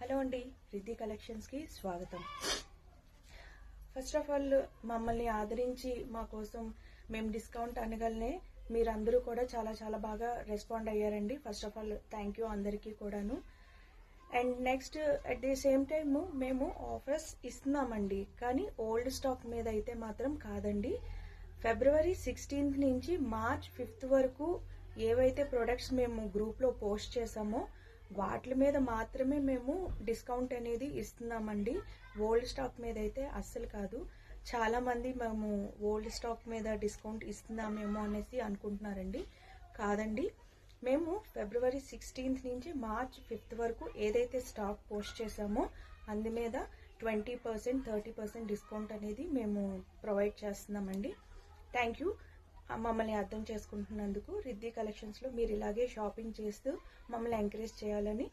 Hello అండి, రిద్ధి కలెక్షన్స్కి స్వాగతం. First of all మమ్మల్ని ఆదరించి మా కోసం మేము డిస్కౌంట్ అనగానే మీరందరూ కూడా చాలా చాలా బాగా రెస్పాండ్ అయ్యారండి. First of all thank you అందరికీ కూడాను. And next at the same time మేము ఆఫర్స్ ఇస్తున్నామండి, కానీ ఓల్డ్ స్టాక్ మీద అయితే మాత్రం కాదండి. ఫిబ్రవరి 16th నుంచి మార్చ్ 5th వరకు ఏవైతే ప్రొడక్ట్స్ మేము గ్రూప్లో పోస్ట్ చేసామో వాటి మీద మాత్రమే మేము డిస్కౌంట్ అనేది ఇస్తున్నామండి. ఓల్డ్ స్టాక్ మీద అయితే అస్సలు కాదు. చాలా మంది మేము ఓల్డ్ స్టాక్ మీద డిస్కౌంట్ ఇస్తున్నామేమో అనేసి అనుకుంటున్నారండి. కాదండి, మేము ఫిబ్రవరి 16th నుంచి మార్చ్ 5th వరకు ఏదైతే స్టాక్ పోస్ట్ చేసామో అందు మీద 20%, 30% డిస్కౌంట్ అనేది మేము ప్రొవైడ్ చేస్తున్నామండి. థ్యాంక్ యూ మమ్మల్ని అర్థం చేసుకుంటున్నందుకు. రిద్ధి కలెక్షన్స్లో మీరు ఇలాగే షాపింగ్ చేస్తూ మమ్మల్ని ఎంకరేజ్ చేయాలని